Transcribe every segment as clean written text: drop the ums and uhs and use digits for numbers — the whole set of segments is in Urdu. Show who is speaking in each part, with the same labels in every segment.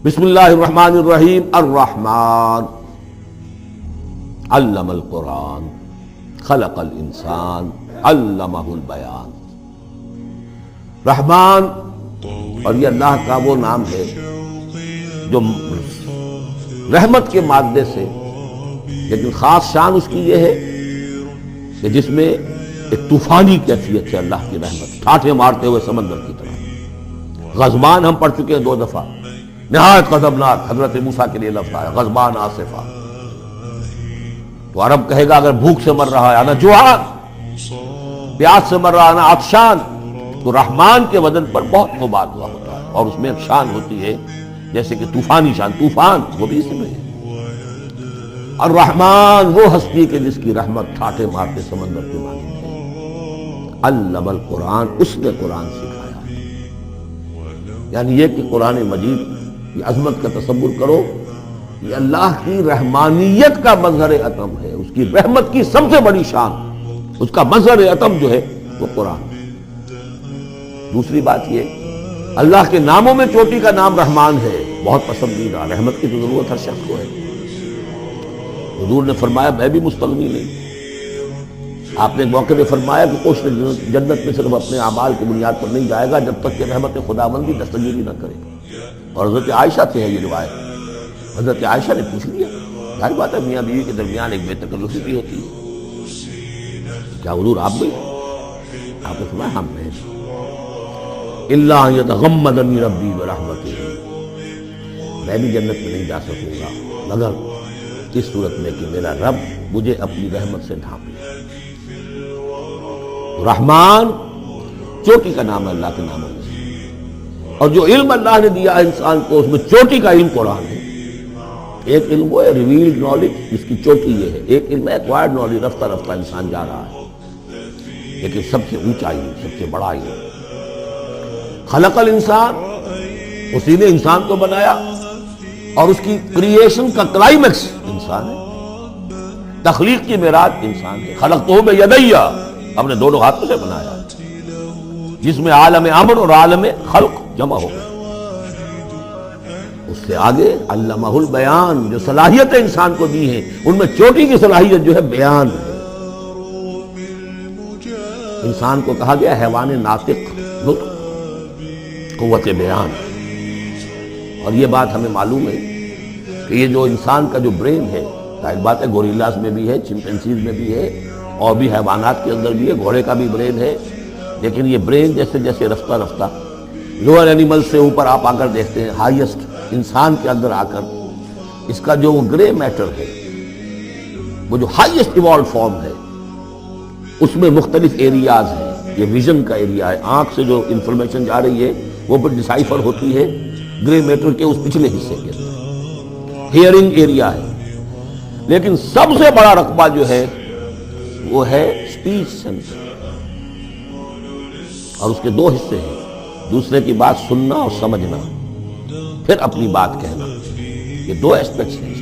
Speaker 1: بسم اللہ الرحمن الرحیم۔ الرحمن علم القرآن خلق الانسان علمہ البیان۔ رحمان، اور یہ اللہ کا وہ نام ہے جو رحمت کے مادے سے، لیکن خاص شان اس کی یہ ہے کہ جس میں ایک طوفانی کیفیت ہے اللہ کی رحمت، ٹھاٹھے مارتے ہوئے سمندر کی طرح۔ غضبان ہم پڑھ چکے ہیں 2 دفعہ، نہایت غضبناک حضرت موسیٰ کے لیے لفظ آیا غضبان آصفہ۔ تو عرب کہے گا اگر بھوک سے مر رہا ہے انا جوعان، پیاس سے مر رہا ہے انا عطشان، تو رحمان کے وزن پر بہت مبالغہ ہوتا ہے، اور اس میں ایک شان ہوتی ہے جیسے کہ طوفانی شان، طوفان وہ بھی اس میں ہے۔ الرحمن وہ ہستی کہ جس کی رحمت ٹھاٹھے مارتے سمندر کے مانند ہے۔ علم القرآن، اس نے قرآن سکھایا۔ یعنی یہ کہ قرآن مجید کی عظمت کا تصور کرو، یہ اللہ کی رحمانیت کا مظہر عطم ہے، اس کی رحمت کی سب سے بڑی شان، اس کا مظہر عطم جو ہے وہ قرآن۔ دوسری بات یہ، اللہ کے ناموں میں چوٹی کا نام رحمان ہے، بہت پسندیدہ۔ رحمت کی تو ضرورت ہر شخص کو ہے۔ حضور نے فرمایا میں بھی مستغنی نہیں۔ آپ نے ایک موقع میں فرمایا کہ کوئی جنت میں صرف اپنے اعمال کی بنیاد پر نہیں جائے گا جب تک کہ رحمت خداوندی دستگیری نہ کرے۔ اور حضرت عائشہ سے ہے یہ روایت۔ حضرت عائشہ نے پوچھ لیا، ظاہر بات ہے میاں بیوی کے درمیان ایک بے تکلفی بھی ہوتی ہے، کیا حضور آپ بھی؟ آپ نے فرمایا ہم میں الا ان یتغمدنی ربی برحمتہ، میں بھی جنت میں نہیں جا سکوں گا مگر اس صورت میں کہ میرا رب مجھے اپنی رحمت سے ڈھانپ لے۔ رحمان چوٹی کا نام ہے اللہ کے ناموں میں سے، اور جو علم اللہ نے دیا ہے انسان کو اس میں چوٹی کا علم قرآن ہے۔ ایک علم وہ ہے ریویلڈ نالج، جس کی چوٹی یہ ہے، ایک علم ہے ایکوائرڈ نالج، رفتہ رفتہ انسان جا رہا ہے، لیکن سب سے اونچا علم، سب سے بڑا علم۔ خلق الانسان، اسی نے انسان کو بنایا، اور اس کی کریشن کا کلائمیکس انسان ہے، تخلیق کی معراج انسان ہے۔ خلقتہ بیدی، اپنے دونوں ہاتھوں سے بنایا، جس میں عالم امر اور عالم خلق جمع ہو گئے۔ اس سے آگے علمہ البیان، جو صلاحیتیں انسان کو دی ہیں ان میں چوٹی کی صلاحیت جو ہے بیان ہے۔ انسان کو کہا گیا حیوان ناطق، نطق، قوت بیان۔ اور یہ بات ہمیں معلوم ہے کہ یہ جو انسان کا جو برین ہے، ظاہر بات ہے گوریلاز میں بھی ہے، چمپینزیز میں بھی ہے، اور بھی حیوانات کے اندر بھی ہے، گھوڑے کا بھی برین ہے، لیکن یہ برین جیسے جیسے رفتہ رفتہ لوئر اینیمل سے اوپر آپ آ کر دیکھتے ہیں، ہائیسٹ انسان کے اندر آ کر اس کا جو گرے میٹر ہے، وہ جو ہائیسٹ ایوالوڈ فارم ہے، اس میں مختلف ایریاز ہیں۔ یہ ویژن کا ایریا ہے، آنکھ سے جو انفارمیشن جا رہی ہے وہ پھر ڈیسائفر ہوتی ہے گرے میٹر کے اس پچھلے حصے کے اندر، ہیئرنگ ایریا ہے۔ لیکن سب سے بڑا رقبہ جو ہے وہ ہے اسپیچ سینٹر، اور اس کے 2 حصے ہیں، دوسرے کی بات سننا اور سمجھنا، پھر اپنی بات کہنا۔ یہ 2 ایسپیکٹس ہیں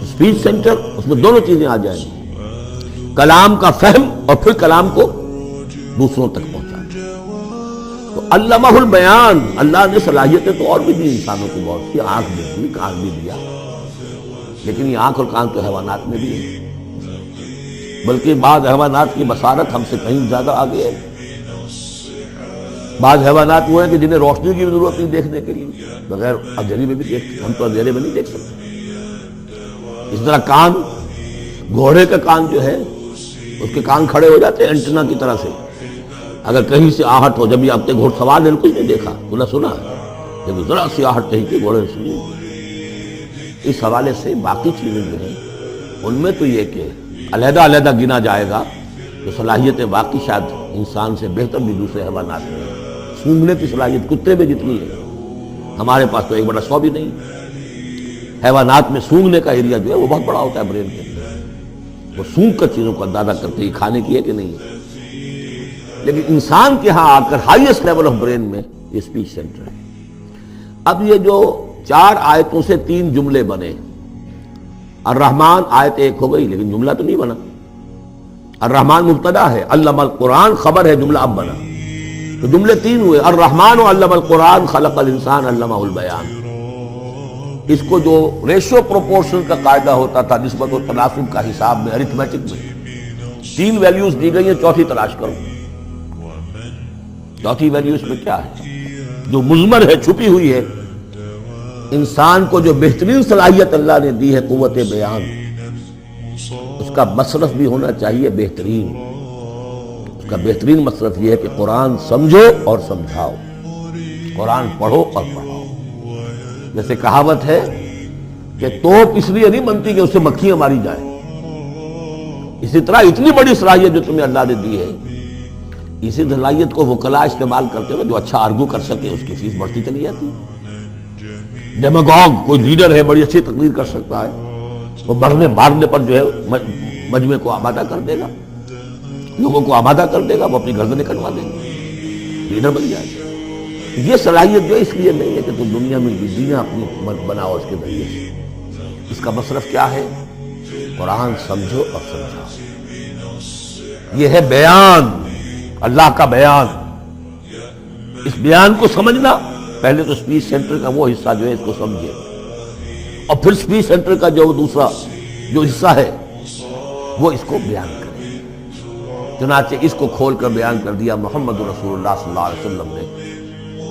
Speaker 1: اسپیچ سینٹر، اس میں دونوں چیزیں آ جائیں گی، کلام کا فہم اور پھر کلام کو دوسروں تک پہنچانا۔ تو علمہ البیان، اللہ نے صلاحیتیں تو اور بھی دی انسانوں کو بہت سی، آنکھ بھی دی، کان بھی دیا، لیکن یہ آنکھ اور کان تو حیوانات میں بھی ہے، بلکہ بعض حیوانات کی بصارت ہم سے کہیں زیادہ آگے ہے۔ بعض حیوانات وہ ہیں کہ جنہیں روشنی کی ضرورت نہیں دیکھنے کے لیے، بغیر اندھیرے میں بھی دیکھتے، ہم تو اندھیرے میں نہیں دیکھ سکتے۔ اس طرح کان، گھوڑے کا کان جو ہے اس کے کان کھڑے ہو جاتے ہیں اینٹنا کی طرح سے، اگر کہیں سے آہٹ ہو، جب یہ آپ کے گھوڑ سوار نے کچھ نہیں دیکھا، سنا جب ذرا سی آہٹ کہیں کہ گھوڑے سنی۔ اس حوالے سے باقی چیزیں جو ہیں ان میں تو یہ کہ علیحدہ علیحدہ گنا جائے گا، جو صلاحیتیں باقی شاید انسان سے بہتر بھی دوسرے حیوانات میں ہیں۔ سونگنے کی صلاحیت کتے میں جتنی ہے، ہمارے پاس تو 1/100 بھی نہیں۔ حیوانات میں سونگنے کا ایریا جو ہے وہ بہت بڑا ہوتا ہے برین کے اندر، وہ سونگ کر چیزوں کو اندازہ کرتے ہیں کھانے کی ہے کہ نہیں ہے۔ لیکن انسان کے ہاں آ کر ہائیسٹ لیول آف برین میں یہ اسپیچ سینٹر ہے۔ اب یہ جو 4 آیتوں سے 3 جملے بنے، الرحمن آیت 1 ہو گئی لیکن جملہ تو نہیں بنا۔ الرحمن مبتدا ہے، علم القرآن خبر ہے، جملہ اب بنا، تو جملے 3 ہوئے، الرحمن علم القرآن خلق الانسان علمہ البیان۔ اس کو جو ریشو پروپورشن کا قاعدہ ہوتا تھا نسبت و تناسب کا حساب میں ارتھمیٹک میں 3 ویلیوز دی گئی ہیں، چوتھی تلاش کرو۔ چوتھی ویلیو اس میں کیا ہے جو مضمر ہے، چھپی ہوئی ہے؟ انسان کو جو بہترین صلاحیت اللہ نے دی ہے قوت بیان، اس کا مصرف بھی ہونا چاہیے بہترین۔ اس کا بہترین مصرف یہ ہے کہ قرآن سمجھو اور سمجھاؤ، قرآن پڑھو اور پڑھاؤ۔ جیسے کہاوت ہے کہ توپ اس لیے نہیں بنتی کہ اس سے مکھیاں ماری جائیں، اسی طرح اتنی بڑی صلاحیت جو تمہیں اللہ نے دی ہے، اسی صلاحیت کو وکلاء استعمال کرتے ہو، جو اچھا آرگو کر سکے اس کی فیس بڑھتی چلی جاتی ہے۔ ڈیماگوگ کوئی لیڈر ہے، بڑی اچھی تقریر کر سکتا ہے، وہ مرنے مارنے پر جو ہے مجمع کو آمادہ کر دے گا، لوگوں کو آمادہ کر دے گا، وہ اپنی گردنیں کٹوا دے گا، لیڈر بن جائے گا۔ یہ صلاحیت جو اس لیے نہیں ہے کہ تم دنیا میں دنیا اپنی بناؤ اس کے ذریعے سے۔ اس کا مصرف کیا ہے؟ قرآن سمجھو اور سمجھاؤ۔ یہ ہے بیان، اللہ کا بیان۔ اس بیان کو سمجھنا، پہلے تو اسپیچ سینٹر کا وہ حصہ جو ہے اس کو سمجھے، اور پھر اسپیچ سینٹر کا جو دوسرا جو حصہ ہے وہ اس کو بیان کرے۔ چنانچہ اس کو کھول کر بیان کر دیا محمد رسول اللہ صلی اللہ علیہ وسلم نے۔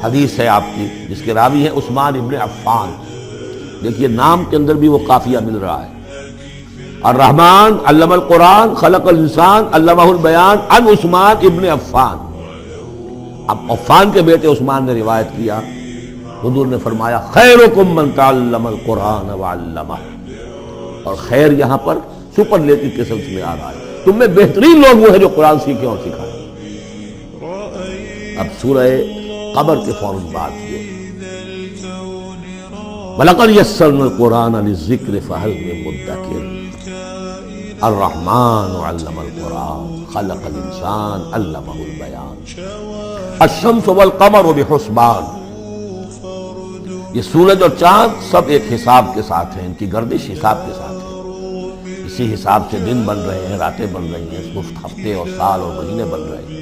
Speaker 1: حدیث ہے آپ کی جس کے راوی ہیں عثمان ابن عفان۔ دیکھیے نام کے اندر بھی وہ قافیہ مل رہا ہے، الرحمن علم القرآن خلق الانسان علمہ البیان عن عثمان ابن عفان۔ اب عفان کے بیٹے عثمان نے روایت کیا، حضور نے فرمایا خیرکم من تعلم القرآن وعلمہ، اور خیر یہاں پر سپرلیٹو کے سلسلے میں آ رہا ہے، تم میں بہترین لوگ وہ ہیں جو قرآن سیکھیں اور سکھائیں۔ اب سورہ قمر کے فوراً بعد یہ وَلَقَدْ يَسَّرْنَا الْقُرْآنَ لِلذِّكْرِ فَهَلْ مِن مُدَّكِرٍ الرحمن علم القرآن خلق الانسان علمہ البیان الشمس والقمر بحسبان۔ یہ سورج اور چاند سب ایک حساب کے ساتھ ہیں، ان کی گردش حساب کے ساتھ ہے، اسی حساب سے دن بن رہے ہیں، راتیں بن رہی ہیں، ہفتے اور سال اور مہینے بن رہے ہیں۔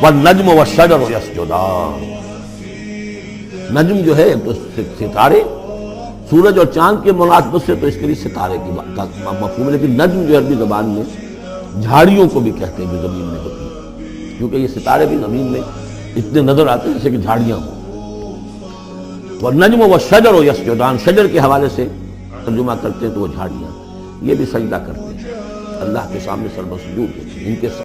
Speaker 1: والنجم والشجر یسجدان، نجم جو ہے تو ستارے، سورج اور چاند کے مناسبت سے تو اس کے لیے ستارے کی مفہوم ہے، لیکن نجم جو عربی زبان میں جھاڑیوں کو بھی کہتے ہیں جو زمین میں ہوتی ہے، کیونکہ یہ ستارے بھی زمین میں اتنے نظر آتے ہیں جیسے کہ جھاڑیاں ہوں۔ والنجم والشجر یسجدان، شجر کے حوالے سے ترجمہ کرتے ہیں تو وہ جھاڑیاں، یہ بھی سجدہ کرتے ہیں، اللہ کے سامنے سر مسجود ہوتے ہیں، ان کے